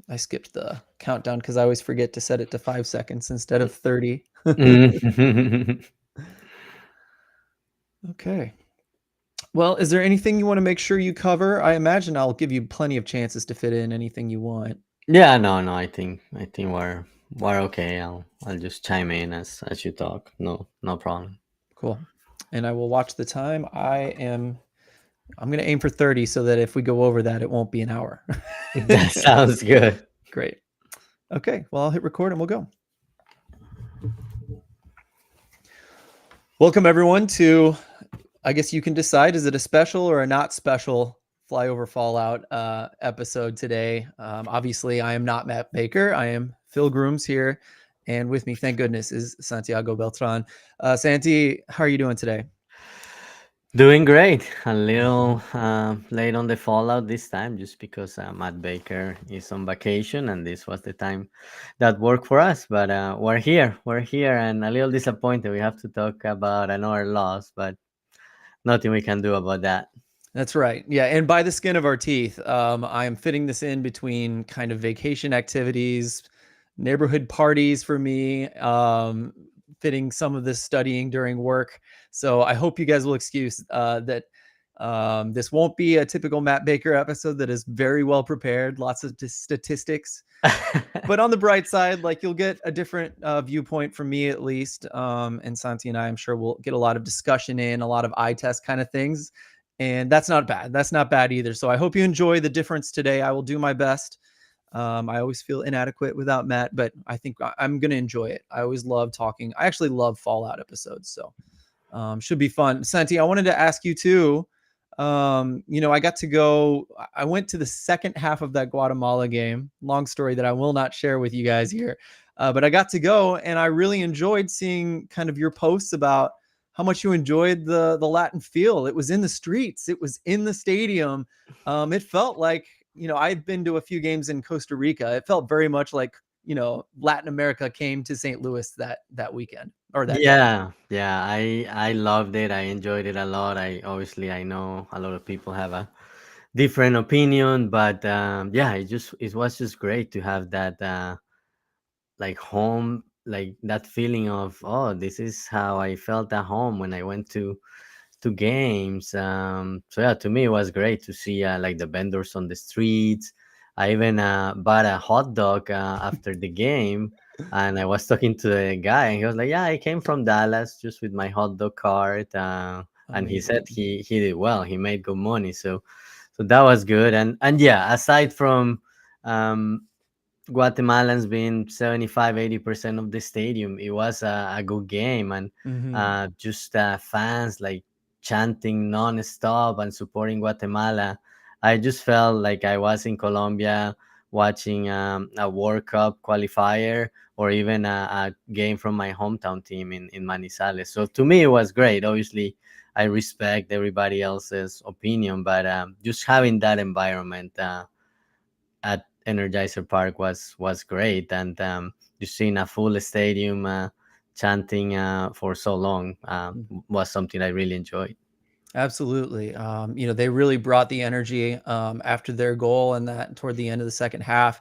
I skipped the countdown because I always forget to set it to 5 seconds instead of 30. Mm. Okay. Well, is there anything you want to make sure you cover? I imagine I'll give you plenty of chances to fit in anything you want. Yeah, no, I think we're okay. I'll just chime in as you talk. No, no problem. Cool. And I will watch the time. I'm going to aim for 30 so that if we go over that, it won't be an hour. That sounds good. Great. Okay. Well, I'll hit record and we'll go. Welcome, everyone, to, I guess you can decide, is it a special or a not special Flyover Fallout episode today? Obviously, I am not Matt Baker. I am Phil Grooms here. And with me, thank goodness, is Santiago Beltran. Santi, how are you doing today? Doing great. A little late on the Fallout this time, just because Matt Baker is on vacation, and this was the time that worked for us. But we're here. We're here, and a little disappointed. We have to talk about another loss, but nothing we can do about that. That's right. Yeah. And by the skin of our teeth, I am fitting this in between kind of vacation activities, neighborhood parties for me, fitting some of this studying during work. So I hope you guys will excuse that this won't be a typical Matt Baker episode that is very well prepared, lots of statistics. But on the bright side, like you'll get a different viewpoint from me at least. And Santi and I, I'm sure we'll get a lot of discussion in, a lot of eye test kind of things. And that's not bad. That's not bad either. So I hope you enjoy the difference today. I will do my best. I always feel inadequate without Matt, but I think I'm going to enjoy it. I always love talking. I actually love Fallout episodes. So should be fun. Santi, I wanted to ask you too. I got to go, I went to the second half of that Guatemala game. Long story that I will not share with you guys here. But I got to go and I really enjoyed seeing kind of your posts about how much you enjoyed the Latin feel. It was in the streets. It was in the stadium. It felt like, I've been to a few games in Costa Rica. It felt very much like, Latin America came to St. Louis that weekend or that day. Yeah, I loved it. I enjoyed it a lot. I know a lot of people have a different opinion, but yeah, it was just great to have that like home, like that feeling of, oh, this is how I felt at home when I went to games. So yeah, to me it was great to see like the vendors on the streets. I even bought a hot dog after the game, and I was talking to the guy, and he was like, "Yeah, I came from Dallas just with my hot dog cart," and he said Amazing. he did well. He made good money, so that was good. And yeah, aside from um, Guatemalans being 75-80% of the stadium. It was a good game, and Mm-hmm. just fans like chanting non-stop and supporting Guatemala. I just felt like I was in Colombia watching a World Cup qualifier, or even a game from my hometown team in Manizales. So to me, it was great. Obviously, I respect everybody else's opinion, but just having that environment at Energizer Park was great, and just seeing a full stadium chanting for so long was something I really enjoyed. Absolutely. They really brought the energy after their goal and that toward the end of the second half.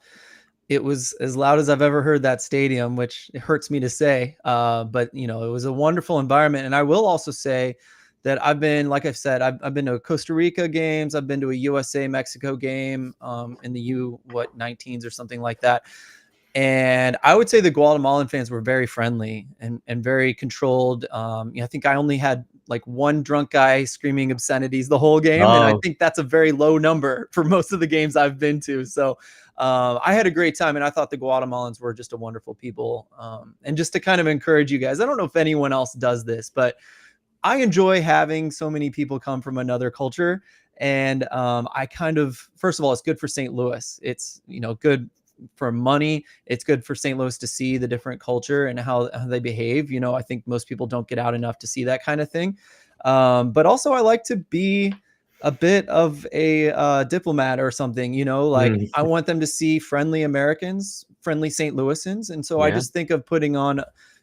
It was as loud as I've ever heard that stadium, which it hurts me to say. But it was a wonderful environment. And I will also say that I've been, like I've said, I've been to Costa Rica games. I've been to a USA Mexico game in the 19s or something like that. And I would say the Guatemalan fans were very friendly and very controlled. I think I only had like one drunk guy screaming obscenities the whole game. And I Oh, think that's a very low number for most of the games I've been to. So I had a great time. And I thought the Guatemalans were just a wonderful people. And just to kind of encourage you guys, I don't know if anyone else does this, but I enjoy having so many people come from another culture. And I kind of, first of all, it's good for St. Louis. It's, good for money. It's good for St. Louis to see the different culture and how they behave. I think most people don't get out enough to see that kind of thing. But also, I like to be a bit of a diplomat or something, like mm, I want them to see friendly Americans, friendly St. Louisans. And so I yeah. just think of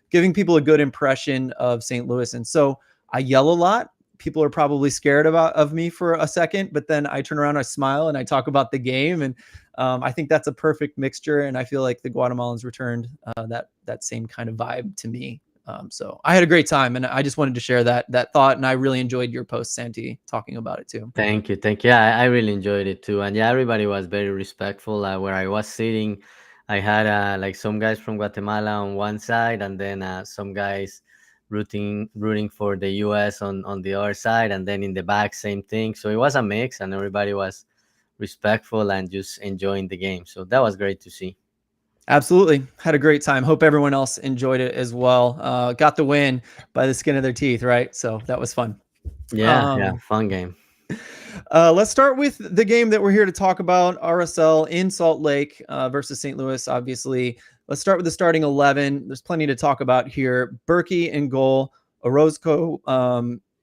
giving people a good impression of St. Louis. And so I yell a lot. people are probably scared of me for a second, but then I turn around, I smile, and I talk about the game, and I think that's a perfect mixture. And I feel like the Guatemalans returned that same kind of vibe to me. So I had a great time, and I just wanted to share that thought. And I really enjoyed your post, Santi, talking about it too. Thank you, thank you. Yeah, I really enjoyed it too, and yeah, everybody was very respectful. Where I was sitting, I had like some guys from Guatemala on one side, and then some guys rooting for the U.S. on the other side, and then in the back, same thing. So it was a mix, and everybody was respectful and just enjoying the game. So that was great to see. Absolutely. Had a great time. Hope everyone else enjoyed it as well. Got the win by the skin of their teeth, right? So that was fun. Yeah, yeah, Um, fun game. let's start with the game that we're here to talk about, RSL in Salt Lake versus St. Louis, obviously. Let's start with the starting 11. There's plenty to talk about here. Berkey in goal, Orozco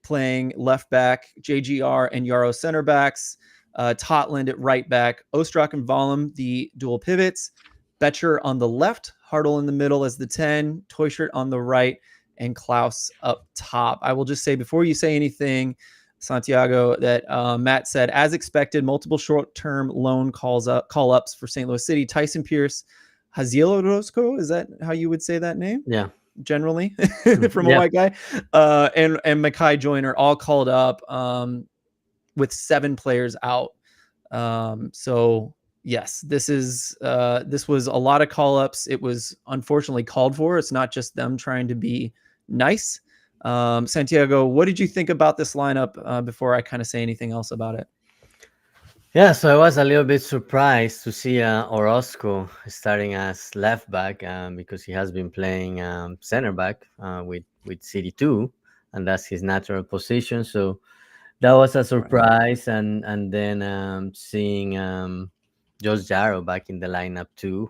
playing left back, JGR and Yarrow center backs, Totland at right back, Ostrak and Vollum, the dual pivots, Betcher on the left, Hartle in the middle as the 10, Toyshirt on the right, and Klaus up top. I will just say before you say anything, Santiago, that Matt said, as expected, multiple short-term loan call-ups for St. Louis City. Tyson Pierce, Haziel Orozco, is that how you would say that name? Yeah, Generally, from a yeah. white guy, and Mackay Joyner all called up with 7 players out. So yes, this was a lot of call ups. It was unfortunately called for. It's not just them trying to be nice. Santiago, what did you think about this lineup before I kind of say anything else about it? Yeah, so I was a little bit surprised to see Orozco starting as left back because he has been playing center back with City 2, and that's his natural position. So that was a Right. surprise, and then seeing Josh Jarrow back in the lineup too.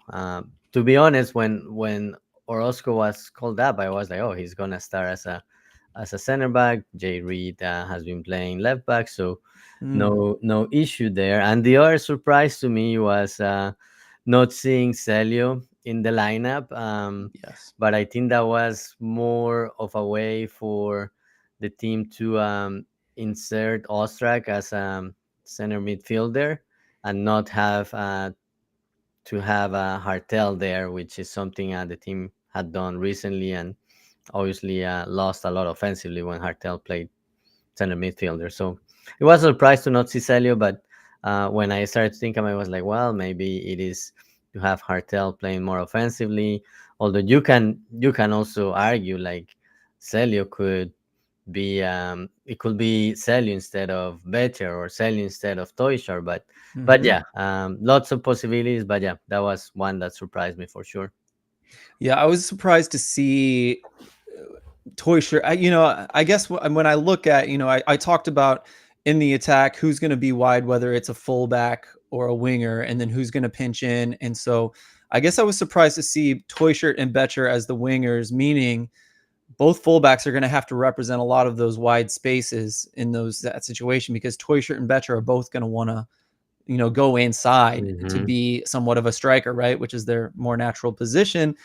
To be honest, when Orozco was called up, I was like, oh, he's gonna start as a center back. Jay Reed has been playing left back, so Mm, no issue there. And the other surprise to me was not seeing Celio in the lineup. yes. But I think that was more of a way for the team to insert Ostrak as a center midfielder and not have to have a Hartel there, which is something the team had done recently and obviously lost a lot offensively when Hartel played center midfielder. So it was a surprise to not see Celio, but when I started thinking, I was like, well, maybe it is to have Hartel playing more offensively. Although you can also argue like Celio could be it could be Celio instead of Better or Celio instead of Toyshar, but Hmm. yeah, lots of possibilities. But yeah, that was one that surprised me for sure. Yeah, I was surprised to see toy shirt. I guess when I look at, I talked about in the attack who's going to be wide, whether it's a fullback or a winger, and then who's going to pinch in. And so I guess I was surprised to see Toy Shirt and Betcher as the wingers, meaning both fullbacks are going to have to represent a lot of those wide spaces in that situation, because Toy Shirt and Betcher are both going to want to, go inside to Hmm. be somewhat of a striker, right? Which is their more natural position.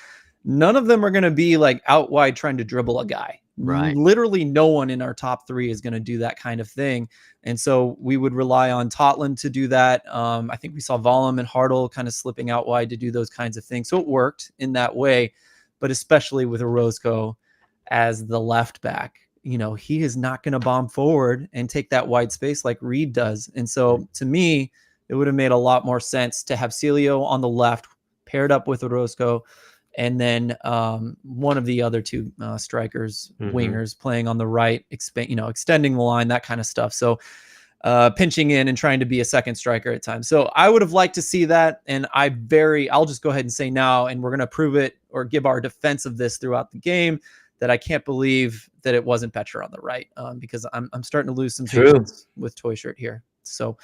None of them are going to be like out wide trying to dribble a guy. Right. Literally no one in our top 3 is going to do that kind of thing. And so we would rely on Totland to do that. I think we saw Vollum and Hartle kind of slipping out wide to do those kinds of things. So it worked in that way, but especially with Orozco as the left back, he is not going to bomb forward and take that wide space like Reed does. And so to me, it would have made a lot more sense to have Celio on the left paired up with Orozco, and then one of the other 2 strikers, Hmm. wingers, playing on the right, extending the line, that kind of stuff. So pinching in and trying to be a second striker at times. So I would have liked to see that, and I'll just go ahead and say now, and we're going to prove it or give our defense of this throughout the game, that I can't believe that it wasn't Petcher on the right, because I'm starting to lose some True. patience with Toy Shirt here. So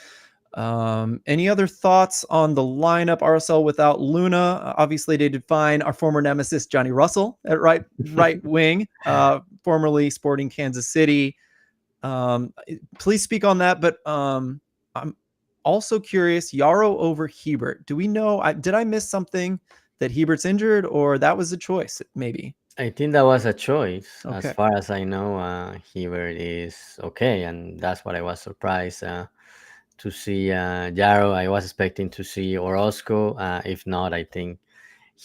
any other thoughts on the lineup? RSL without Luna, obviously they did fine. Our former nemesis Johnny Russell at right wing, formerly Sporting Kansas City. Please speak on that. But I'm also curious, Yarrow over Hebert. Do we know? Did I miss something, that Hebert's injured, or that was a choice? Maybe. I think that was a choice. As Okay. far as I know, Hebert is okay, and that's what I was surprised to see. Yarrow, I was expecting to see Orozco. If not, I think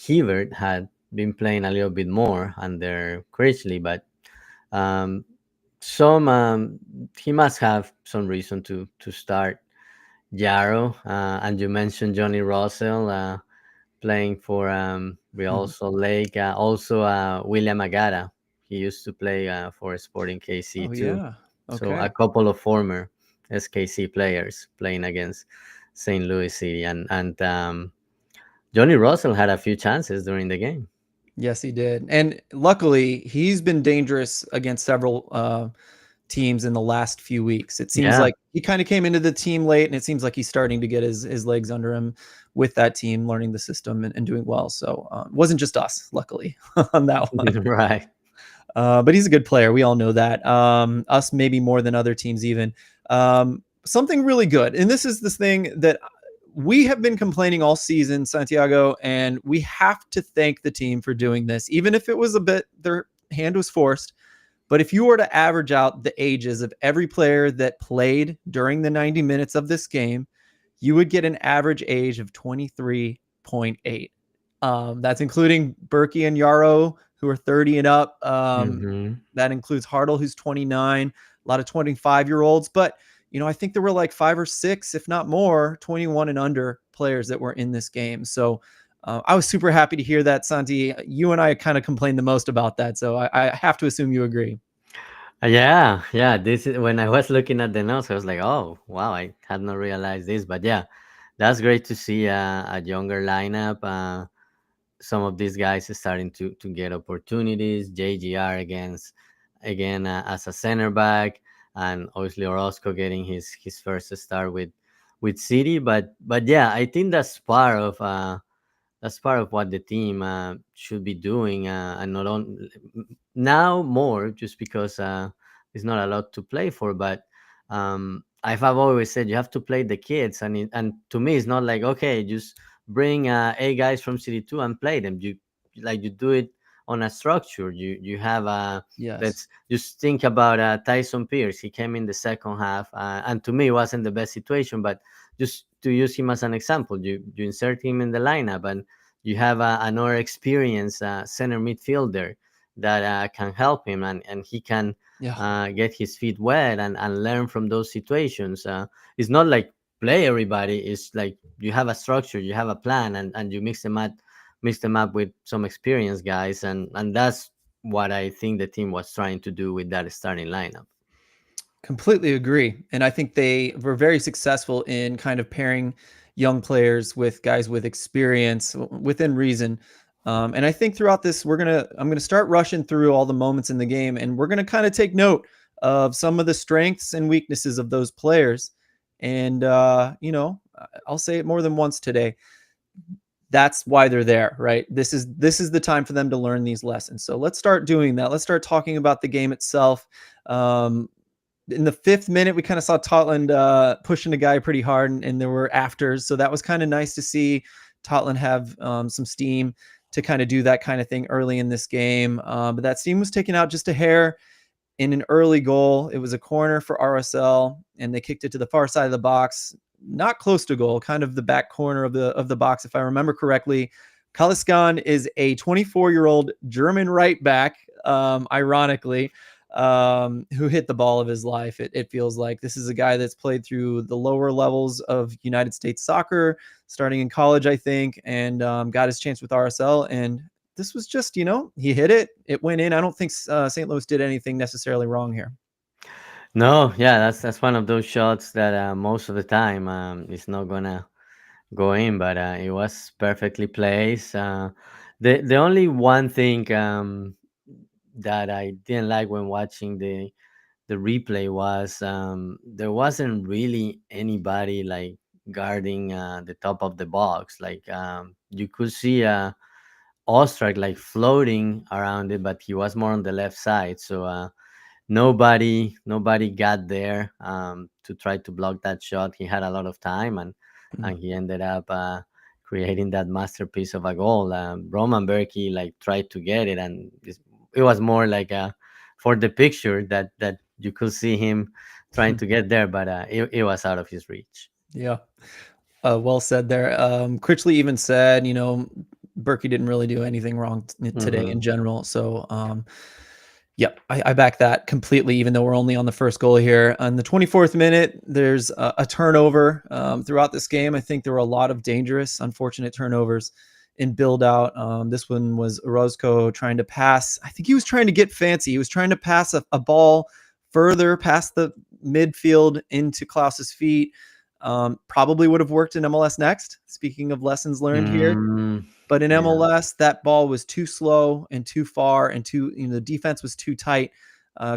Hebert had been playing a little bit more under Critchley, but um, some he must have some reason to start Yarrow. And you mentioned Johnny Russell. Playing for Real Mhm. Salt Lake. Also, William Agata. He used to play for Sporting KC Oh too. yeah. So a Okay. couple of former SKC players playing against St. Louis City, and Johnny Russell had a few chances during the game. Yes, he did. And luckily, he's been dangerous against several teams in the last few weeks. It seems Yeah, like he kind of came into the team late, and it seems like he's starting to get his legs under him with that team, learning the system and doing well. So it wasn't just us, luckily, on that one. right. But he's a good player. We all know that. Us maybe more than other teams even. Something really good, and this is this thing that we have been complaining all season, Santiago, and we have to thank the team for doing this, even if it was a bit their hand was forced. But if you were to average out the ages of every player that played during the 90 minutes of this game, you would get an average age of 23.8. That's including Berkey and Yarrow, who are 30 and up. Hmm. That includes Hartle, who's 29, a lot of 25-year-olds. But, I think there were like 5 or 6, if not more, 21 and under players that were in this game. So I was super happy to hear that, Santi. You and I kind of complained the most about that. So I have to assume you agree. Yeah, yeah. This is when I was looking at the notes. I was like, "Oh, wow! I had not realized this." But yeah, that's great to see a younger lineup. Some of these guys is starting to get opportunities. JGR again as a center back, and obviously Orozco getting his first start with City. But yeah, I think that's part of what the team should be doing, and not on now more just because it's not a lot to play for. But I've always said you have to play the kids, and to me it's not like okay, just bring 8 guys from City Two and play them. You do it on a structure. You have Yes. let's just think about Tyson Pierce. He came in the second half, and to me it wasn't the best situation, but just to use him as an example, you insert him in the lineup, and you have another experienced center midfielder that can help him, and he can Yeah. get his feet wet and learn from those situations. It's not like play everybody. It's like you have a structure, you have a plan, and you mix them up with some experienced guys, and that's what I think the team was trying to do with that starting lineup. Completely agree. And I think they were very successful in kind of pairing young players with guys with experience within reason. And I think throughout this, I'm gonna start rushing through all the moments in the game, and we're gonna kind of take note of some of the strengths and weaknesses of those players. And I'll say it more than once today. That's why they're there, right? This is the time for them to learn these lessons. So let's start doing that. Let's start talking about the game itself. Um, in the 5th minute, we kind of saw Totland pushing a guy pretty hard, and there were afters. So that was kind of nice to see Totland have some steam to kind of do that kind of thing early in this game. But that steam was taken out just a hair in an early goal. It was a corner for RSL, and they kicked it to the far side of the box, not close to goal, kind of the back corner of the box, if I remember correctly. Kaliskan is a 24-year-old German right back, ironically, who hit the ball of his life. It feels like this is a guy that's played through the lower levels of United States soccer, starting in college, I think, and got his chance with RSL. And this was just, he hit it. It went in. I don't think St. Louis did anything necessarily wrong here. No, yeah, that's one of those shots that most of the time it's not gonna go in, but it was perfectly placed. The only one thing that I didn't like when watching the replay was there wasn't really anybody like guarding the top of the box. Like you could see Ostrak like floating around it, but he was more on the left side. So nobody got there to try to block that shot. He had a lot of time, and Mhm. he ended up creating that masterpiece of a goal. Roman Berkey like tried to get it, and it was more like a for the picture that you could see him trying to get there, but it was out of his reach. Yeah. Well said there. Critchley even said, Berkey didn't really do anything wrong today Hmm. in general. So, yep, I back that completely, even though we're only on the first goal here. On the 24th minute, there's a turnover throughout this game. I think there were a lot of dangerous, unfortunate turnovers in build out. This one was Orozco trying to pass. I think he was trying to get fancy. He was trying to pass a ball further past the midfield into Klaus's feet. Probably would have worked in MLS Next. Speaking of lessons learned here, Mm, but in yeah. MLS, that ball was too slow and too far, and the defense was too tight.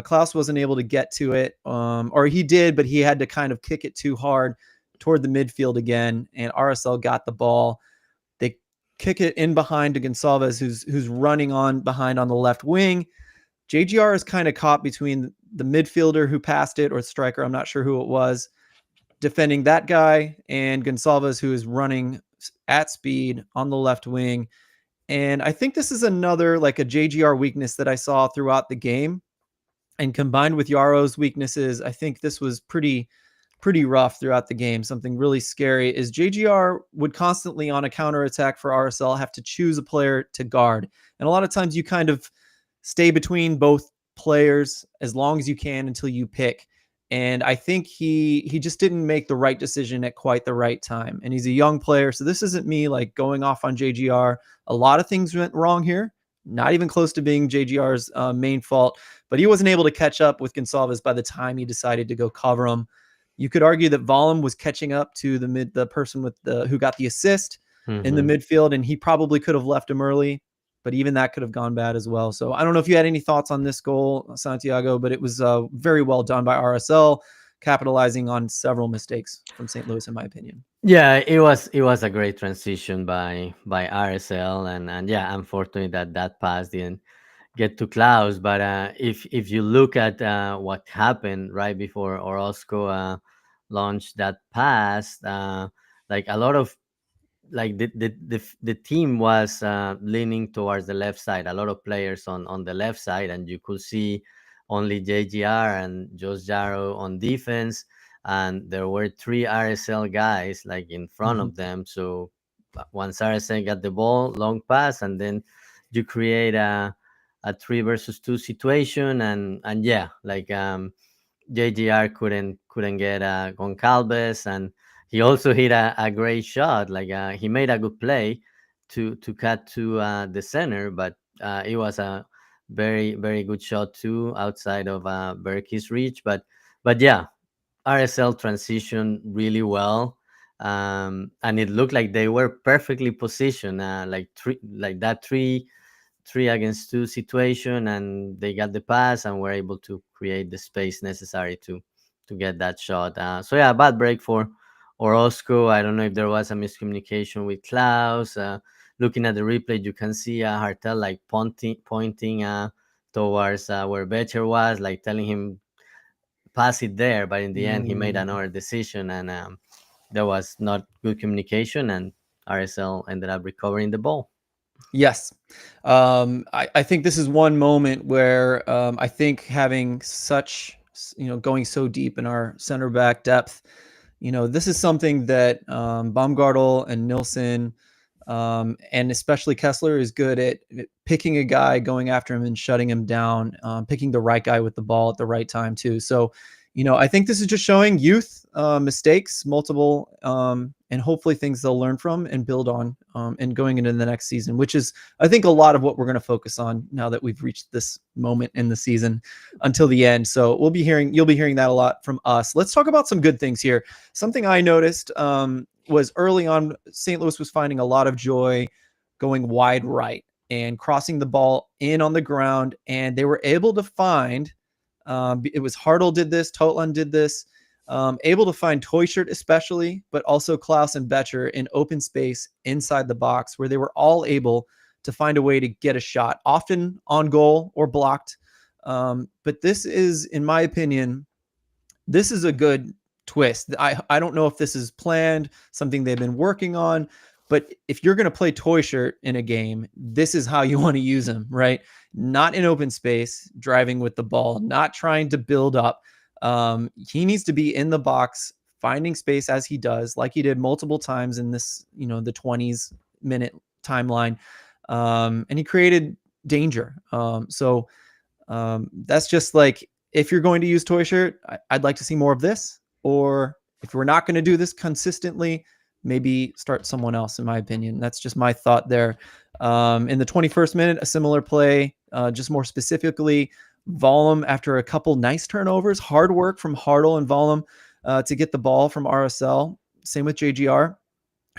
Klaus wasn't able to get to it, or he did, but he had to kind of kick it too hard toward the midfield again. And RSL got the ball. They kick it in behind to Gonçalves, who's running on behind on the left wing. JGR is kind of caught between the midfielder who passed it, or the striker, I'm not sure who it was, defending that guy, and Gonçalves, who is running at speed on the left wing. And I think this is another like a JGR weakness that I saw throughout the game. And combined with Yaro's weaknesses, I think this was pretty rough throughout the game. Something really scary is JGR would constantly on a counter attack for RSL have to choose a player to guard. And a lot of times you kind of stay between both players as long as you can until you pick. And I think he just didn't make the right decision at quite the right time. And he's a young player, so this isn't me like going off on JGR. A lot of things went wrong here, not even close to being JGR's main fault, but he wasn't able to catch up with Gonçalves by the time he decided to go cover him. You could argue that Vollum was catching up to the person with the who got the assist in the Hmm. midfield, and he probably could have left him early, but even that could have gone bad as well. So I don't know if you had any thoughts on this goal, Santiago, but it was very well done by RSL, capitalizing on several mistakes from St. Louis, in my opinion. Yeah, it was a great transition by RSL, and yeah, unfortunately that pass didn't get to Klaus. But if you look at what happened right before Orozco launched that pass, like a lot of like the team was leaning towards the left side, a lot of players on the left side, and you could see only JGR and Josh Jarrow on defense, and there were three RSL guys like in front Mhm. of them. So once RSL got the ball, long pass, and then you create a three versus two situation, and yeah, like JGR couldn't get Goncalves, and he also hit a great shot. Like he made a good play to cut to the center, but it was a very good shot too outside of Berkey's reach. But yeah, RSL transitioned really well, and it looked like they were perfectly positioned, like that three against two situation, and they got the pass and were able to create the space necessary to get that shot. So yeah, bad break for Orozco. I don't know if there was a miscommunication with Klaus. Looking at the replay, you can see Hartel like pointing towards where Becher was, like telling him pass it there. But in the end, he made Mm. another decision, and there was not good communication, and RSL ended up recovering the ball. Yes. I think this is one moment where I think having such, going so deep in our center back depth, this is something that Baumgartel and Nilsson, and especially Kessler is good at picking a guy, going after him and shutting him down, picking the right guy with the ball at the right time too. So, I think this is just showing youth, mistakes, multiple, and hopefully things they'll learn from and build on, and going into the next season, which is, I think, a lot of what we're going to focus on now that we've reached this moment in the season until the end. So you'll be hearing that a lot from us. Let's talk about some good things here. Something I noticed was early on, St. Louis was finding a lot of joy going wide right and crossing the ball in on the ground, and they were able to find. It was Hartle did this, Totland did this, able to find Toyshirt especially, but also Klaus and Betcher in open space inside the box where they were all able to find a way to get a shot, often on goal or blocked. But this is, in my opinion, this is a good twist. I don't know if this is planned, something they've been working on, But if you're going to play toy shirt in a game, this is how you want to use him, right? Not in open space, driving with the ball, not trying to build up. He needs to be in the box, finding space as he does, like he did multiple times in this, the 20s minute timeline. And he created danger. That's just like, if you're going to use toy shirt, I'd like to see more of this. Or if we're not going to do this consistently, maybe start someone else, in my opinion. That's just my thought there. In the 21st minute, a similar play, just more specifically, Vollum, after a couple nice turnovers, hard work from Hartle and Vollum to get the ball from RSL. Same with JGR,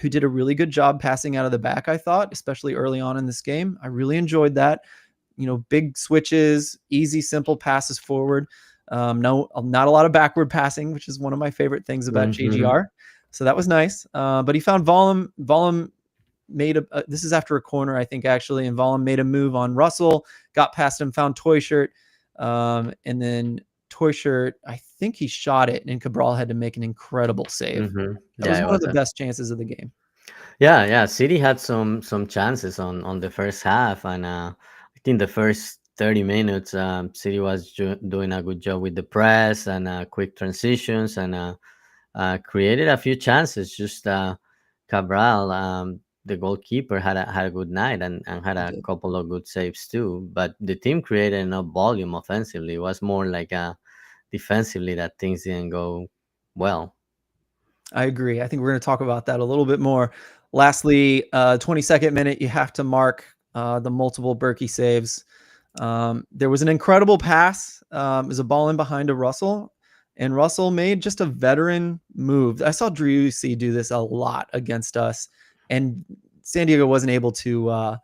who did a really good job passing out of the back, I thought, especially early on in this game. I really enjoyed that. Big switches, easy, simple passes forward. No, not a lot of backward passing, which is one of my favorite things about Mm-hmm. JGR. So that was nice. But he found Vollum. Vollum made this is after a corner, I think, actually, and Vollum made a move on Russell, got past him, found Toy Shirt, and then Toy Shirt, I think he shot it, and Cabral had to make an incredible save. Mm-hmm. That was Yeah, it one of was the a best chances of the game. yeah. City had some chances on the first half, and I think the first 30 minutes, City was doing a good job with the press and quick transitions, and created a few chances. Just Cabral, the goalkeeper, had a good night and had He a did. couple of good saves too. But the team created enough volume offensively. It was more like defensively that things didn't go well. I agree. I think we're going to talk about that a little bit more. Lastly, 22nd minute, you have to mark the multiple Berkey saves. There was an incredible pass. It was a ball in behind to Russell, and Russell made just a veteran move. I saw Driussi do this a lot against us, and San Diego wasn't able to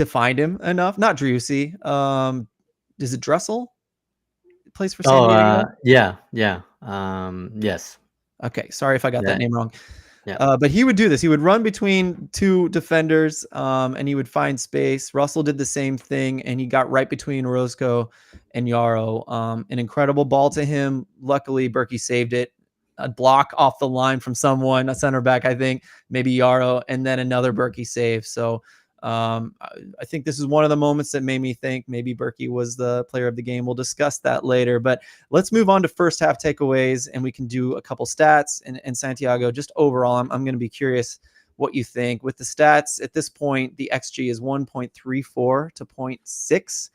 find him enough. Not Driussi. Is it Dressel? Plays for San Oh, Diego. yeah. Yes. Okay, sorry if I got that Yeah. name wrong. Yeah. But he would do this. He would run between two defenders, and he would find space. Russell did the same thing, and he got right between Orozco and Yarrow. An incredible ball to him. Luckily, Berkey saved it. A block off the line from someone, a center back, I think, maybe Yarrow, and then another Berkey save. So I think this is one of the moments that made me think maybe Berkey was the player of the game. We'll discuss that later. But let's move on to first half takeaways, and we can do a couple stats. And Santiago, just overall, I'm going to be curious what you think. With the stats at this point, the XG is 1.34 to 0.6,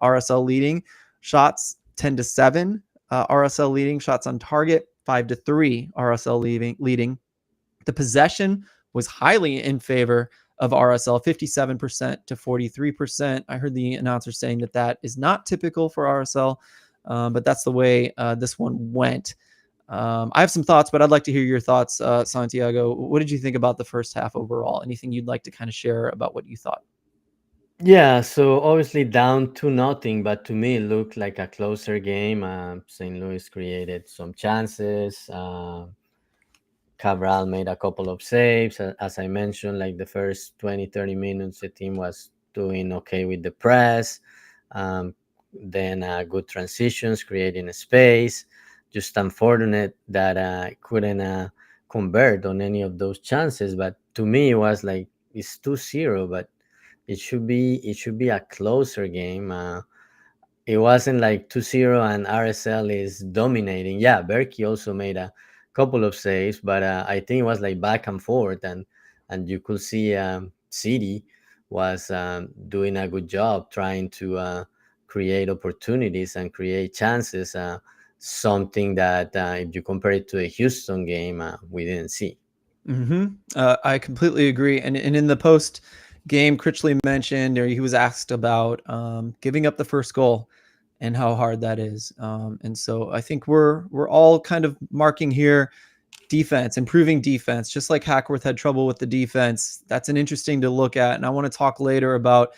RSL leading. Shots 10-7, RSL leading. Shots on target 5-3, RSL leading. The possession was highly in favor of RSL, 57% to 43%. I heard the announcer saying that is not typical for RSL, but that's the way this one went. I have some thoughts, but I'd like to hear your thoughts, Santiago. What did you think about the first half overall? Anything you'd like to kind of share about what you thought? Yeah, so obviously down to nothing, but to me it looked like a closer game. St. Louis created some chances. Cabral made a couple of saves. As I mentioned, like the first 20-30 minutes, the team was doing okay with the press. Then good transitions, creating a space. Just unfortunate that couldn't convert on any of those chances. But to me, it was like it's 2-0, but it should be a closer game. It wasn't like 2-0 and RSL is dominating. Yeah, Berkey also made a couple of saves, but I think it was like back and forth, and you could see City was doing a good job trying to create opportunities and create chances. Something that if you compare it to a Houston game, we didn't see. I completely agree. And in the post game, Critchley mentioned, or he was asked about giving up the first goal and how hard that is. And so I think we're all kind of marking here defense, improving defense, just like Hackworth had trouble with the defense. That's an interesting to look at. And I want to talk later about,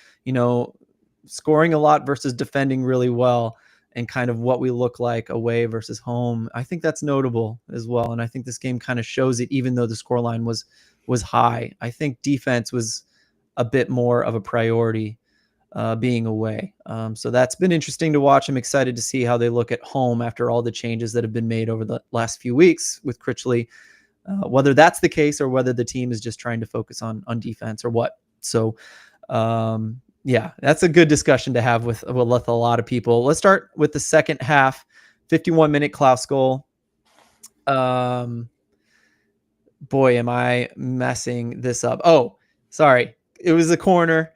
scoring a lot versus defending really well, and kind of what we look like away versus home. I think that's notable as well. And I think this game kind of shows it, even though the scoreline was high. I think defense was a bit more of a priority being away. So that's been interesting to watch. I'm excited to see how they look at home after all the changes that have been made over the last few weeks with Critchley. whether that's the case or whether the team is just trying to focus on defense or what. So, yeah, that's a good discussion to have with a lot of people. Let's start with the second half, 51-minute Klaus goal. Um, boy, am I messing this up. Oh, sorry. It was a corner.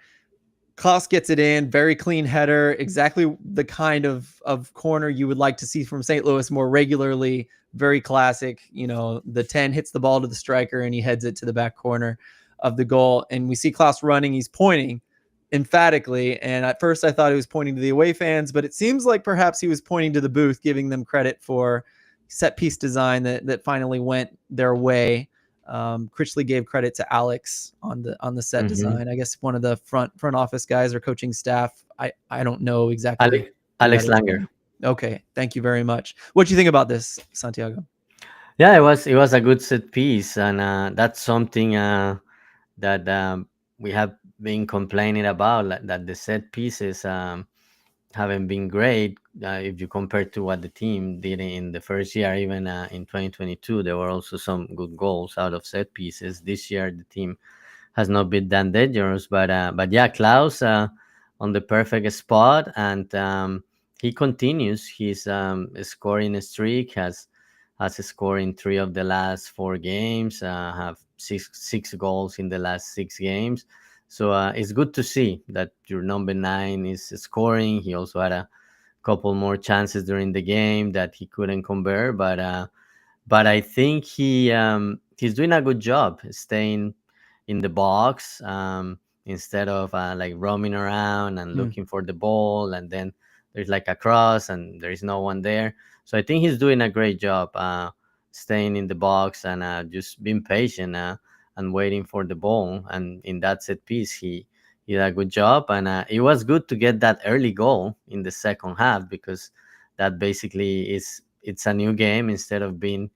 Klaus gets it in, very clean header, exactly the kind of corner you would like to see from St. Louis more regularly. Very classic. The 10 hits the ball to the striker and he heads it to the back corner of the goal. And we see Klaus running. He's pointing emphatically. And at first I thought he was pointing to the away fans, but it seems like perhaps he was pointing to the booth, giving them credit for set piece design that finally went their way. Critchley gave credit to Alex on the set Hmm. design. I guess one of the front office guys or coaching staff. I don't know exactly Alex, who that Alex is. Langer. Okay, thank you very much. What do you think about this, Santiago? Yeah, it was a good set piece, and that's something that we have been complaining about, like, that the set pieces haven't been great if you compare to what the team did in the first year. Even in 2022, there were also some good goals out of set pieces. This year, the team has not been that dangerous. But yeah, Klaus on the perfect spot, and he continues his scoring streak. Has scored in 3 of the last 4 games. Have six goals in the last 6 games. So it's good to see that your number 9 is scoring. He also had a couple more chances during the game that he couldn't convert, but I think he's doing a good job staying in the box, instead of like roaming around and Hmm. looking for the ball, and then there's like a cross and there is no one there. So I think he's doing a great job staying in the box and just being patient and waiting for the ball. And in that set piece, he did a good job, and it was good to get that early goal in the second half, because that basically it's a new game. Instead of being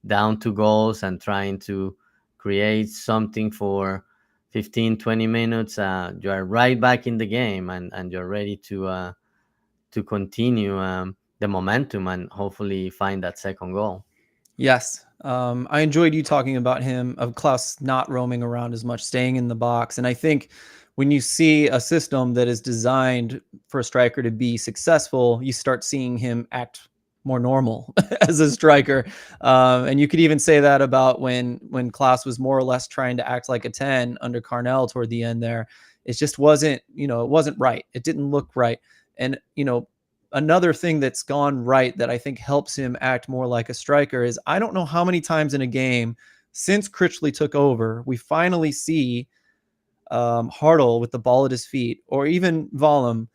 down 2 goals and trying to create something for 15, 20 minutes, you are right back in the game, and you're ready to continue the momentum and hopefully find that second goal. Yes. I enjoyed you talking about him, of Klaus not roaming around as much, staying in the box. And I think when you see a system that is designed for a striker to be successful, you start seeing him act more normal as a striker. And you could even say that about when Klaus was more or less trying to act like a 10 under Carnell toward the end there. It just wasn't, it wasn't right. It didn't look right. And, another thing that's gone right that I think helps him act more like a striker is I don't know how many times in a game since Critchley took over, we finally see Hartle with the ball at his feet, or even Vollum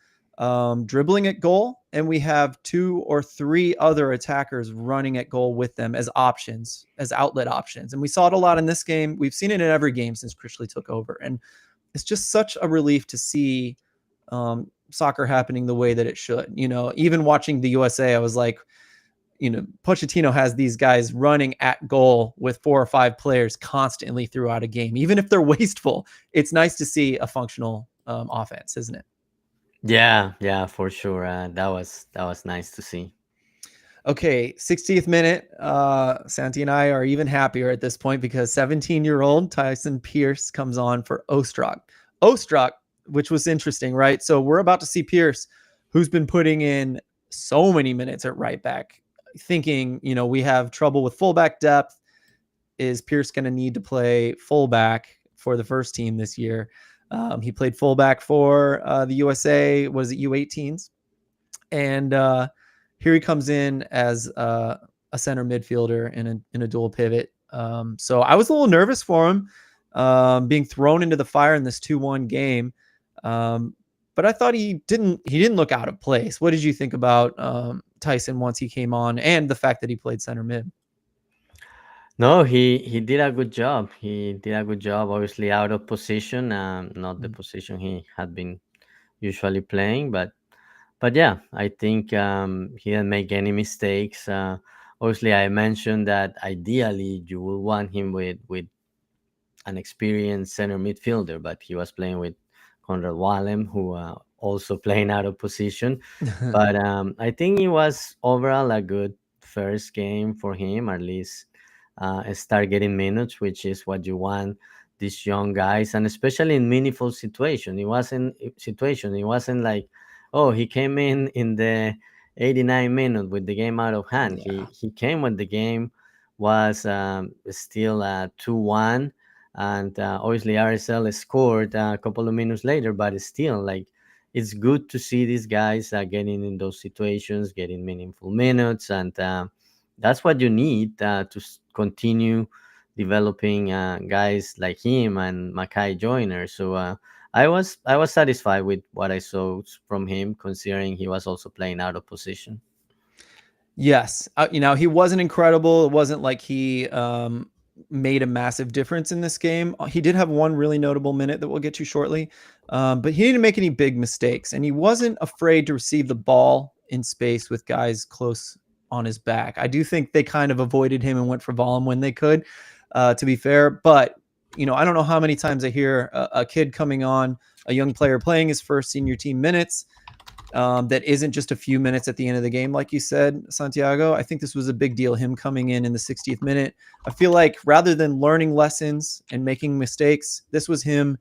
dribbling at goal, and we have 2 or 3 other attackers running at goal with them as options, as outlet options. And we saw it a lot in this game. We've seen it in every game since Critchley took over. And it's just such a relief to see soccer happening the way that it should. Even watching the USA, I was like, Pochettino has these guys running at goal with 4 or 5 players constantly throughout a game, even if they're wasteful. It's nice to see a functional offense, isn't it? Yeah, yeah, for sure. That was nice to see. Okay, 60th minute. Santi and I are even happier at this point because 17-year-old Tyson Pierce comes on for Ostrak. Ostrak, which was interesting, right? So we're about to see Pierce, who's been putting in so many minutes at right back, thinking, we have trouble with fullback depth. Is Pierce going to need to play fullback for the first team this year? He played fullback for the USA. Was it U18s? And here he comes in as a center midfielder in a dual pivot. So I was a little nervous for him being thrown into the fire in this 2-1 game. But I thought he didn't look out of place. What did you think about Tyson once he came on, and the fact that he played center mid? No, he did a good job. He did a good job. Obviously, out of position, not the position he had been usually playing, but yeah, I think he didn't make any mistakes. Obviously, I mentioned that ideally you will want him with an experienced center midfielder, but he was playing with Conrad Wallem, who also playing out of position. But I think it was overall a good first game for him, at least start getting minutes, which is what you want these young guys, and especially in meaningful situation. It wasn't like, oh, he came in the 89 minute with the game out of hand. Yeah. He came when the game was still 2-1, and obviously RSL scored a couple of minutes later, but it's still like it's good to see these guys getting in those situations, getting meaningful minutes, and that's what you need continue developing guys like him and Mackay Joyner. So I was satisfied with what I saw from him, considering he was also playing out of position. Yes. He wasn't incredible. It wasn't like he made a massive difference in this game. He did have one really notable minute that we'll get to shortly, but he didn't make any big mistakes, and he wasn't afraid to receive the ball in space with guys close on his back. I do think they kind of avoided him and went for volume when they could, to be fair. But I don't know how many times I hear a kid coming on, a young player playing his first senior team minutes, that isn't just a few minutes at the end of the game, like you said, Santiago. I think this was a big deal, him coming in the 60th minute. I feel like rather than learning lessons and making mistakes, this was him.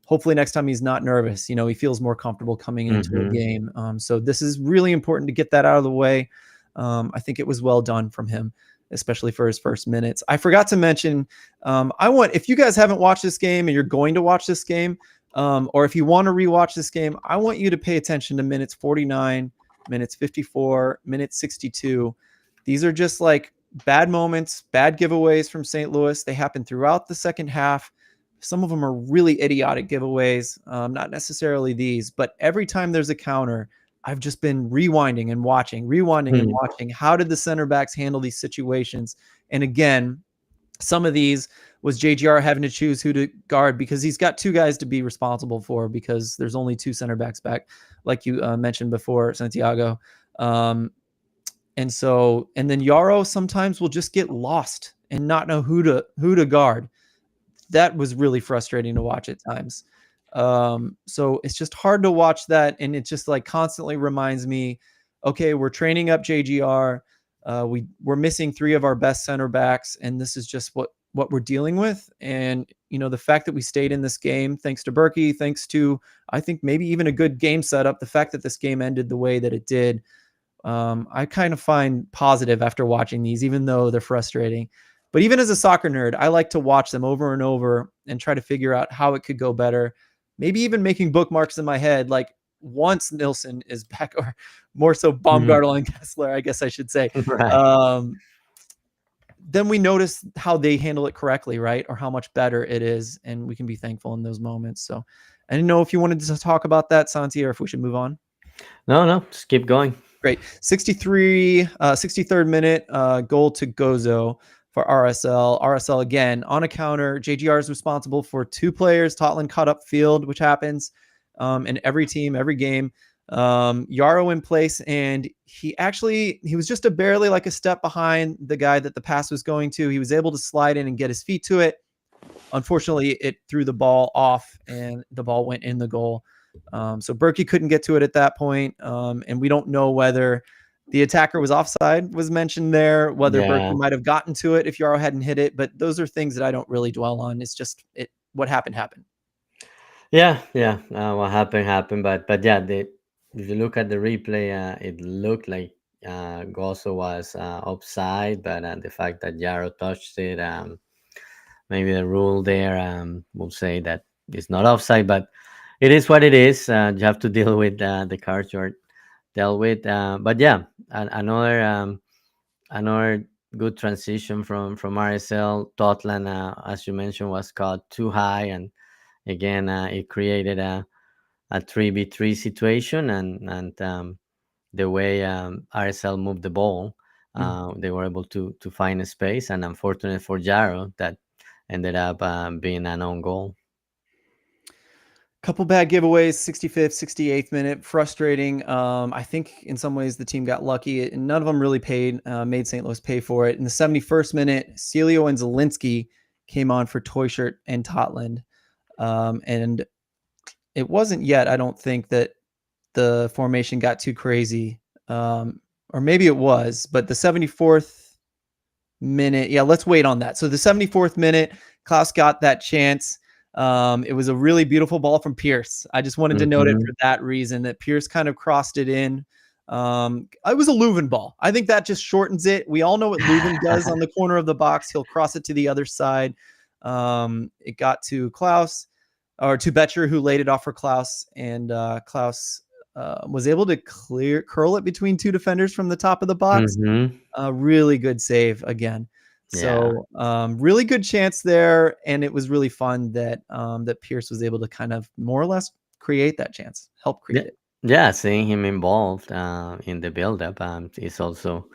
Hopefully next time he's not nervous. He feels more comfortable coming into a Hmm. game. So this is really important to get that out of the way. I think it was well done from him, especially for his first minutes. I forgot to mention, if you guys haven't watched this game and you're going to watch this game, or if you want to rewatch this game, I want you to pay attention to minutes 49, minutes 54, minutes 62. These are just like bad moments, bad giveaways from St. Louis. They happen throughout the second half. Some of them are really idiotic giveaways, not necessarily these, but every time there's a counter, I've just been rewinding and watching. How did the center backs handle these situations? And again, some of these was JGR having to choose who to guard because he's got two guys to be responsible for because there's only two center backs back, like you mentioned before, Santiago. And then Yarrow sometimes will just get lost and not know who to guard. That was really frustrating to watch at times. So it's just hard to watch that, and it just like constantly reminds me, okay, we're training up JGR. We're missing three of our best center backs, and this is just what we're dealing with. And the fact that we stayed in this game, thanks to Berkey, thanks to I think maybe even a good game setup, the fact that this game ended the way that it did, I kind of find positive after watching these, even though they're frustrating. But even as a soccer nerd, I like to watch them over and over and try to figure out how it could go better. Maybe even making bookmarks in my head, like once Nilsson is back, or more so Hmm. Baumgartel and Kessler, I guess I should say. Right. Um, then we notice how they handle it correctly, right? Or how much better it is. And we can be thankful in those moments. So I didn't know if you wanted to talk about that, Santi, or if we should move on. No, no, just keep going. Great. 63rd minute, goal to Gozo for RSL. RSL again on a counter. JGR is responsible for two players. Totland caught up field, which happens in every team, every game. Yarrow in place, and he was just barely like a step behind the guy that the pass was going to. He was able to slide in and get his feet to it. Unfortunately, it threw the ball off, and the ball went in the goal. So Berkey couldn't get to it at that point, and we don't know whether the attacker was offside, was mentioned there, whether Berkey Yeah, might have gotten to it if Yarrow hadn't hit it. But those are things that I don't really dwell on. It's just what happened happened. yeah, yeah. What happened. But yeah, if you look at the replay, it looked like Gosso was offside, but the fact that Yarrow touched it, maybe the rule there will say that it's not offside, but it is what it is. You have to deal with the cards you're dealt with. But yeah, another another good transition from RSL. Totland, as you mentioned, was caught too high, and again, it created a 3v3 situation, and the way RSL moved the ball, Mm. they were able to find a space, and unfortunate for Jaro, that ended up being an own goal. Couple bad giveaways, 65th, 68th minute, frustrating. I think in some ways the team got lucky, and none of them really made St. Louis pay for it. In the 71st minute, Celio and Zielinski came on for Toyshirt and Totland. And it wasn't yet, I don't think, that the formation got too crazy. Or maybe it was, but the 74th minute. Yeah, let's wait on that. So the 74th minute, Klaus got that chance. It was a really beautiful ball from Pierce. I just wanted to note it for Hmm. that reason that Pierce kind of crossed it in. It was a Leuven ball. I think that just shortens it. We all know what Leuven does on the corner of the box. He'll cross it to the other side. It got to Klaus or to Betcher, who laid it off for Klaus, and Klaus was able to curl it between two defenders from the top of the box. Hmm. A really good save again. Yeah. So, really good chance there, and it was really fun that, that Pierce was able to kind of more or less create that chance, help Yeah, create it. yeah. Seeing him involved in the build-up is also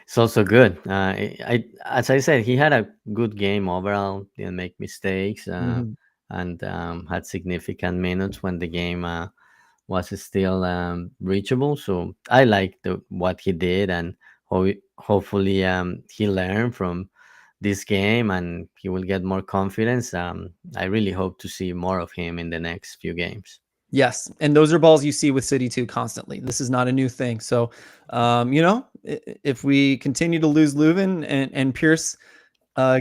it's also good. As I said, he had a good game overall. Didn't make mistakes, Mhm. and had significant minutes when the game was still reachable. So I like what he did, and hopefully he learned from this game and he will get more confidence. I really hope to see more of him in the next few games. Yes, and those are balls you see with City 2 constantly. This is not a new thing. So, if we continue to lose Leuven and Pierce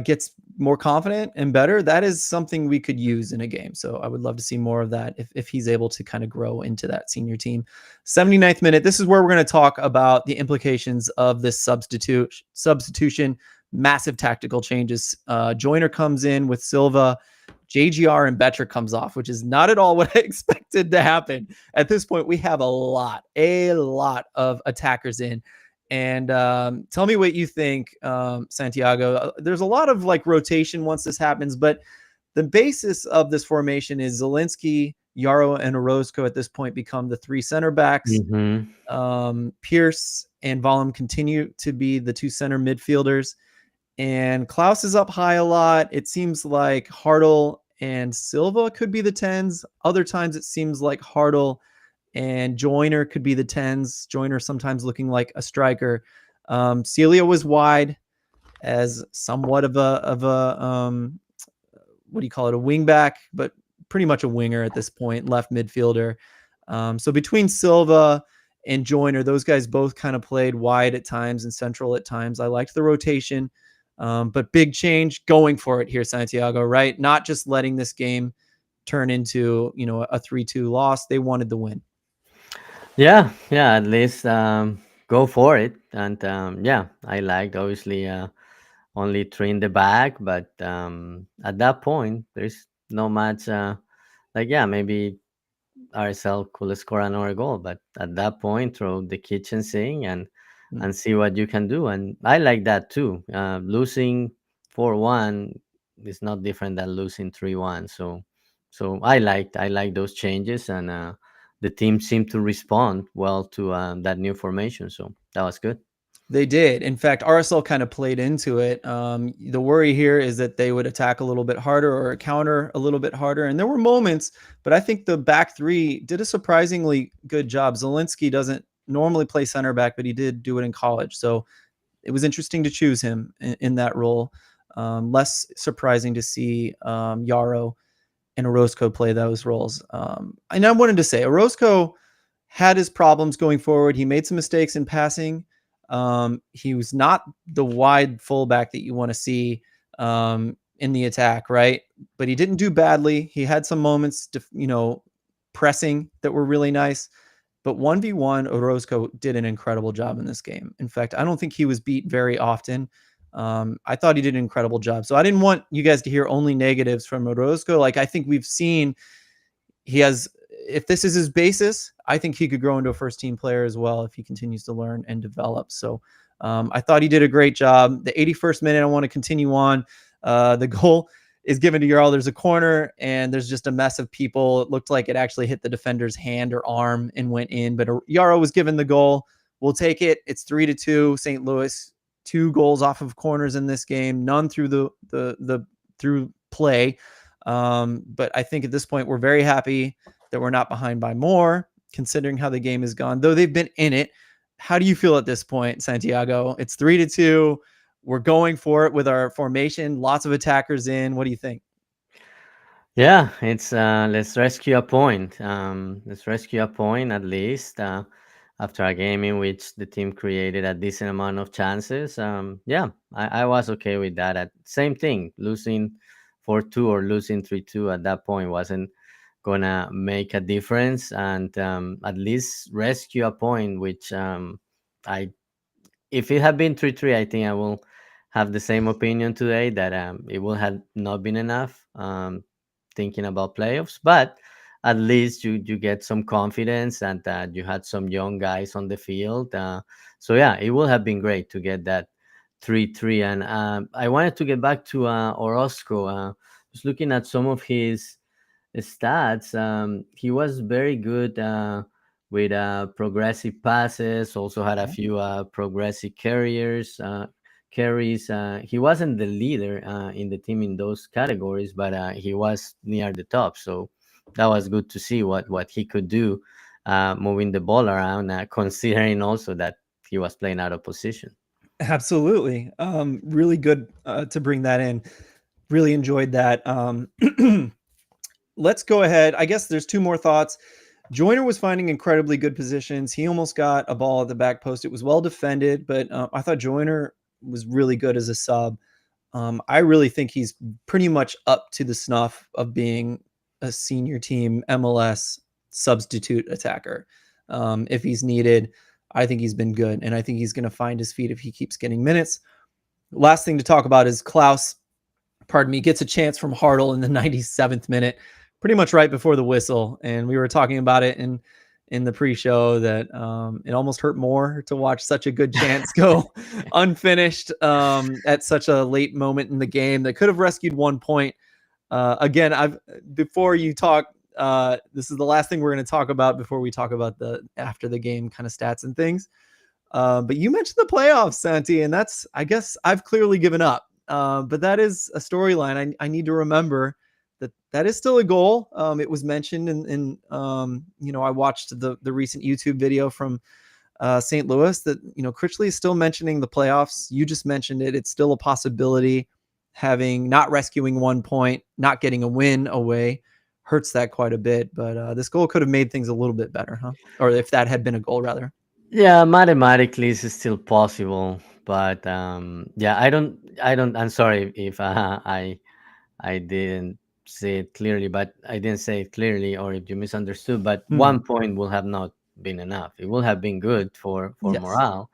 gets more confident and better, that is something we could use in a game. So I would love to see more of that if he's able to kind of grow into that senior team. 79th minute. This is where we're going to talk about the implications of this substitution. Massive tactical changes. Joyner comes in with Silva. JGR and Betcher comes off, which is not at all what I expected to happen. At this point, we have a lot of attackers in. And tell me what you think, Santiago. There's a lot of like rotation once this happens, but the basis of this formation is Zelensky, Yarrow, and Orozco at this point become the three center backs. Hmm. Pierce and Vollum continue to be the two center midfielders. And Klaus is up high a lot. It seems like Hartle and Silva could be the 10s. Other times it seems like Hartle and Joyner could be the 10s. Joyner sometimes looking like a striker. Celia was wide as somewhat of a what do you call it, a wing back, but pretty much a winger at this point, left midfielder. So between Silva and Joyner, those guys both kind of played wide at times and central at times. I liked the rotation, but big change, going for it here, Santiago, right? Not just letting this game turn into, a 3-2 loss. They wanted the win. Yeah, yeah. At least go for it, and yeah, I liked obviously only three in the back, but at that point, there's no much. Like yeah, maybe RSL could score another goal, but at that point, throw the kitchen sink Mm. and see what you can do. And I like that too. Losing 4-1 is not different than losing 3-1. So I like those changes, and the team seemed to respond well to that new formation. So that was good. They did. In fact, RSL kind of played into it. The worry here is that they would attack a little bit harder or counter a little bit harder. And there were moments, but I think the back three did a surprisingly good job. Zelensky doesn't normally play center back, but he did do it in college. So it was interesting to choose him in that role. Less surprising to see Yarrow and Orozco play those roles. And I wanted to say Orozco had his problems going forward. He made some mistakes in passing. He was not the wide fullback that you want to see in the attack, right? But he didn't do badly. He had some moments, pressing that were really nice. But 1v1, Orozco did an incredible job in this game. In fact, I don't think he was beat very often. I thought he did an incredible job. So I didn't want you guys to hear only negatives from Orozco. Like, I think we've seen he has, if this is his basis, I think he could grow into a first team player as well if he continues to learn and develop. So I thought he did a great job. The 81st minute, I want to continue on. The goal is given to Yarl. There's a corner and there's just a mess of people. It looked like it actually hit the defender's hand or arm and went in, but Yarl was given the goal. We'll take it. It's 3-2. St. Louis, 2 goals off of corners in this game, none through the through play. But I think at this point, we're very happy that we're not behind by more, considering how the game has gone, though they've been in it. How do you feel at this point, Santiago? It's 3-2. We're going for it with our formation. Lots of attackers in. What do you think? Yeah, it's let's rescue a point. Let's rescue a point at least. after a game in which the team created a decent amount of chances. Yeah, I was okay with that. At same thing, losing 4-2 or losing 3-2 at that point wasn't gonna make a difference, and at least rescue a point, which I if it had been 3-3, I think I will have the same opinion today that it will have not been enough. Thinking about playoffs, but at least you get some confidence, and that you had some young guys on the field. So yeah, it would have been great to get that 3-3. And I wanted to get back to Orozco. Just looking at some of his stats, he was very good with progressive passes. Also had a Yeah. few progressive carries. He wasn't the leader in the team in those categories, but he was near the top. So that was good to see what he could do, moving the ball around, considering also that he was playing out of position. Absolutely. Really good to bring that in. Really enjoyed that. Let's go ahead. I guess there's two more thoughts. Joyner was finding incredibly good positions. He almost got a ball at the back post. It was well defended, but I thought Joyner was really good as a sub. I really think he's pretty much up to the snuff of being a senior team MLS substitute attacker. If he's needed, I think he's been good, and I think he's going to find his feet if he keeps getting minutes. Last thing to talk about is Klaus, pardon me, gets a chance from Hartle in the 97th minute, pretty much right before the whistle. And we were talking about it in the pre-show that it almost hurt more to watch such a good chance go unfinished at such a late moment in the game that could have rescued 1 point. Again, I've before you talk. This is the last thing we're going to talk about before we talk about the after the game kind of stats and things. But you mentioned the playoffs, Santi, and that's, I guess I've clearly given up. But that is a storyline I need to remember that that is still a goal. It was mentioned I watched the recent YouTube video from St. Louis that, Critchley is still mentioning the playoffs. You just mentioned it. It's still a possibility. Having not rescuing 1 point, not getting a win away hurts that quite a bit. But this goal could have made things a little bit better, huh? Or if that had been a goal, rather. Yeah, mathematically it's still possible, but yeah, I don't. I'm sorry if I didn't say it clearly, but I didn't say it clearly, or if you misunderstood. But Hmm. 1 point will have not been enough. It will have been good for Yes. morale,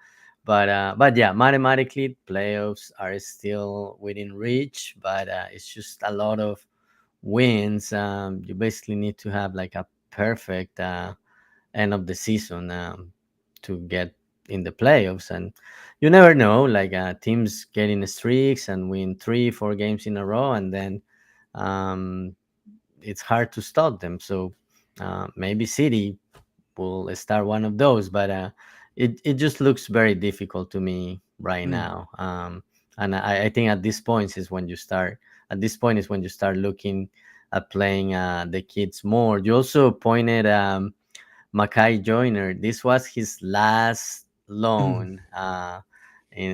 but yeah, mathematically playoffs are still within reach. But it's just a lot of wins. You basically need to have like a perfect end of the season to get in the playoffs, and you never know. Like teams get in streaks and win 3 4 games in a row, and then um, it's hard to stop them. So maybe City will start one of those, but it just looks very difficult to me right Hmm. now. And I think at this point is when you start. At this point is when you start looking at playing the kids more. You also pointed Mackay Joyner. This was his last Mm. loan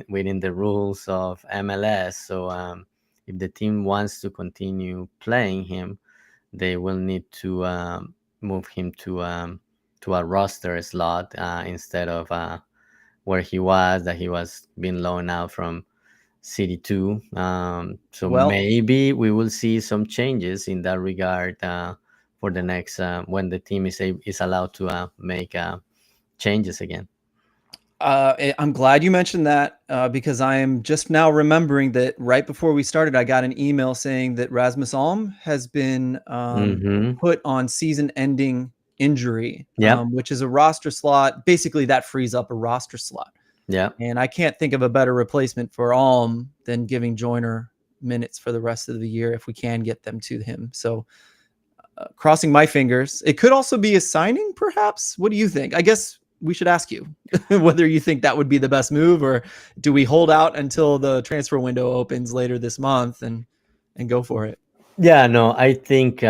within the rules of MLS. So if the team wants to continue playing him, they will need to move him to a roster slot instead of where he was, that he was being loaned out from City 2. So Well, maybe we will see some changes in that regard for the next when the team is allowed to make changes again. I'm glad you mentioned that because I am just now remembering that right before we started, I got an email saying that Rasmus Alm has been Mm-hmm. put on season-ending injury, Yep. which is a roster slot. Basically, that frees up a roster slot, Yep. and I can't think of a better replacement for Alm than giving Joyner minutes for the rest of the year if we can get them to him. So crossing my fingers. It could also be a signing, perhaps. What do you think? I guess we should ask you whether you think that would be the best move, or do we hold out until the transfer window opens later this month and go for it? Yeah, no, I think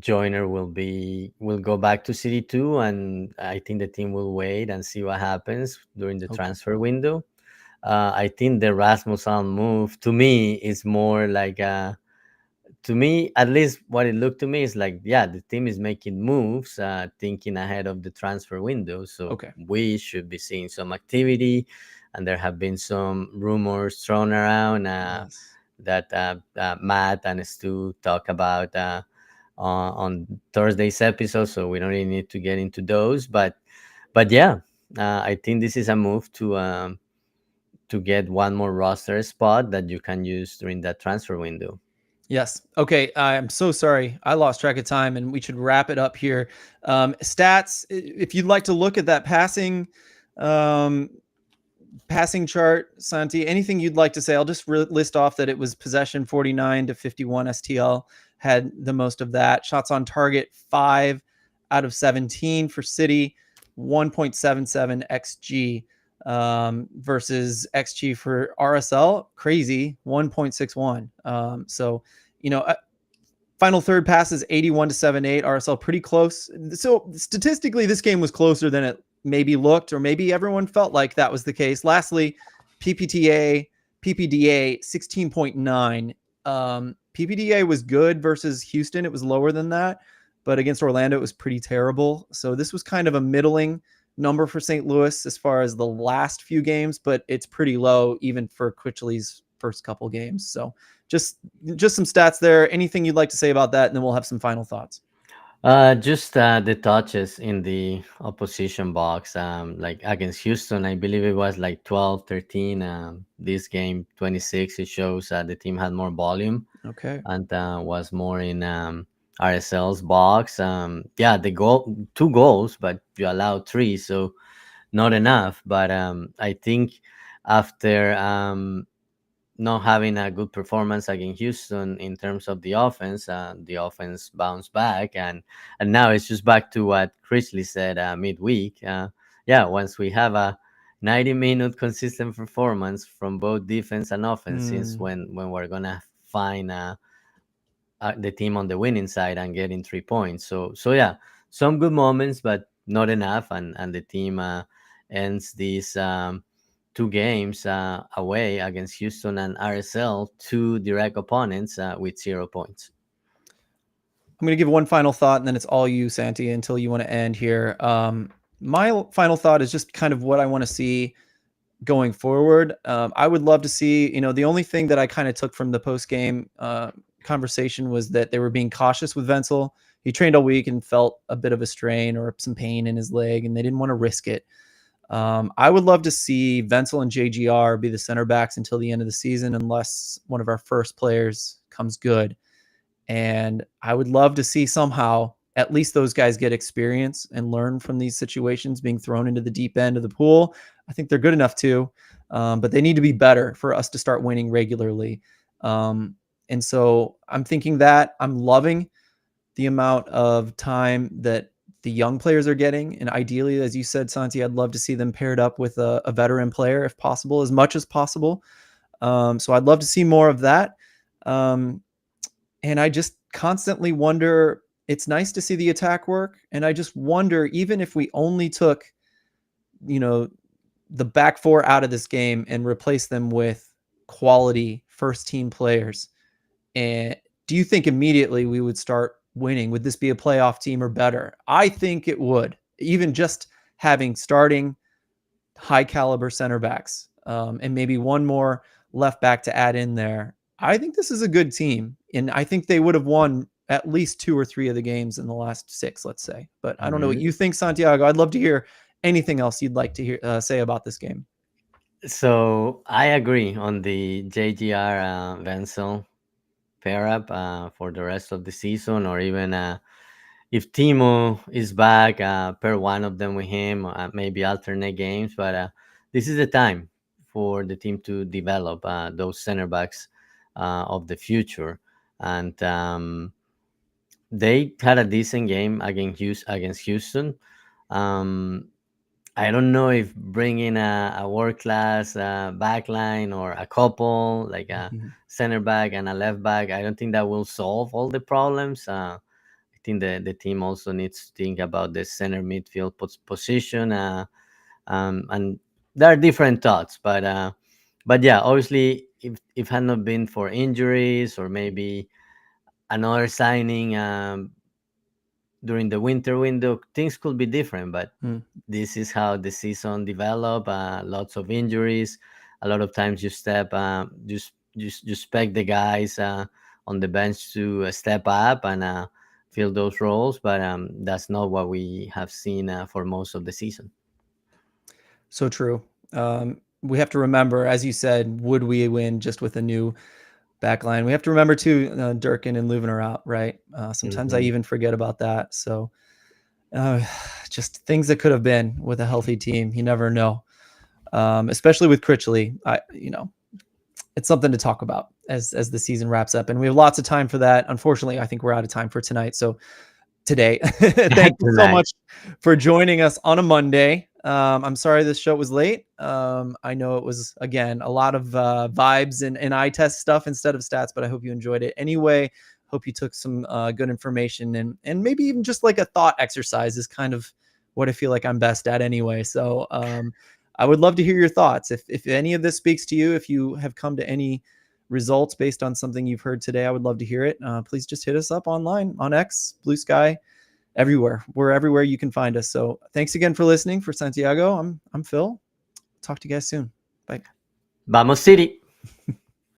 Joyner will go back to City 2, and I think the team will wait and see what happens during the Okay. transfer window. I think the Rasmussen move to me is more like to me, at least what it looked to me is like, yeah, the team is making moves, thinking ahead of the transfer window. So Okay. we should be seeing some activity, and there have been some rumors thrown around Yes. that Matt and Stu talk about on Thursday's episode. So we don't really need to get into those, but yeah, I think this is a move to get one more roster spot that you can use during that transfer window. Yes. Okay. I'm so sorry. I lost track of time and we should wrap it up here. Stats, if you'd like to look at that um, passing chart, Santi, anything you'd like to say? I'll just list off that it was possession 49 to 51. STL had the most of that. Shots on target 5 out of 17 for City, 1.77 XG versus XG for RSL. Crazy, 1.61. So, you know, final third passes 81 to 78. RSL pretty close. So statistically, this game was closer than it maybe looked, or maybe everyone felt like that was the case. Lastly, PPTA, PPDA 16.9. PPDA was good versus Houston. It was lower than that, but against Orlando, it was pretty terrible. So this was kind of a middling number for St. Louis as far as the last few games, but it's pretty low even for Quichely's first couple games. So just just some stats there. Anything you'd like to say about that, and then we'll have some final thoughts. Just the touches in the opposition box, like against Houston, I believe it was like 12, 13. This game, 26, it shows the team had more volume Okay. and was more in RSL's box. Yeah, the goal, two goals, but you allowed three, so not enough. But I think after not having a good performance against Houston in terms of the offense bounced back, and now it's just back to what Chrisley said midweek. Yeah, once we have a 90-minute consistent performance from both defense and offense, since Hmm. when we're gonna find the team on the winning side and getting 3 points. So yeah, some good moments, but not enough, and the team ends these two games away against Houston and RSL, two direct opponents, with 0 points. I'm going to give one final thought, and then it's all you, Santi, until you want to end here. My final thought is just kind of what I want to see going forward. I would love to see, the only thing that I kind of took from the post game conversation was that they were being cautious with Wenzel. He trained all week and felt a bit of a strain or some pain in his leg, and they didn't want to risk it. I would love to see Wenzel and JGR be the center backs until the end of the season, unless one of our first players comes good. And I would love to see somehow at least those guys get experience and learn from these situations being thrown into the deep end of the pool. I think they're good enough too, but they need to be better for us to start winning regularly. And so I'm thinking that I'm loving the amount of time that the young players are getting. And ideally, as you said, Santi, I'd love to see them paired up with a veteran player if possible, as much as possible. So I'd love to see more of that. Um, and I just constantly wonder, it's nice to see the attack work. And I just wonder, even if we only took, you know, the back four out of this game and replace them with quality first team players, and do you think immediately we would start winning? Would this be a playoff team or better? I think it would. Even just having starting high caliber center backs, and maybe one more left back to add in there. I think this is a good team, and I think they would have won at least two or three of the games in the last six, let's say. But I don't know what you think, Santiago. I'd love to hear anything else you'd like to hear say about this game. So I agree on the JGR Wenzel pair up for the rest of the season, or even if Timo is back, pair one of them with him, maybe alternate games. But this is the time for the team to develop those center backs of the future. And they had a decent game against Houston. Um, I don't know if bringing a world class back line or a couple, like a center back and a left back, I don't think that will solve all the problems. I think the team also needs to think about the center midfield position, and there are different thoughts. But yeah, obviously, if had not been for injuries or maybe another signing during the winter window, things could be different. But Mm. this is how the season develop. Lots of injuries. A lot of times you step, you expect the guys on the bench to step up and fill those roles, but that's not what we have seen for most of the season. So true. We have to remember, as you said, would we win just with a new backline? We have to remember too, Durkin and Leuven are out, right? Sometimes I Hmm. even forget about that. So uh, just things that could have been with a healthy team. You never know. Especially with Critchley, it's something to talk about as the season wraps up, and we have lots of time for that. Unfortunately, I think we're out of time for tonight. So today. Thank you so Tonight. much for joining us on a Monday. I'm sorry this show was late. I know it was, again, a lot of vibes and eye test stuff instead of stats, but I hope you enjoyed it anyway. Hope you took some good information, and maybe even just like a thought exercise is kind of what I feel like I'm best at anyway. So I would love to hear your thoughts. If any of this speaks to you, if you have come to any results based on something you've heard today, I would love to hear it. Please just hit us up online on X, Blue Sky, everywhere. We're everywhere you can find us. So thanks again for listening. For Santiago, I'm Phil. Talk to you guys soon. Bye. Vamos City.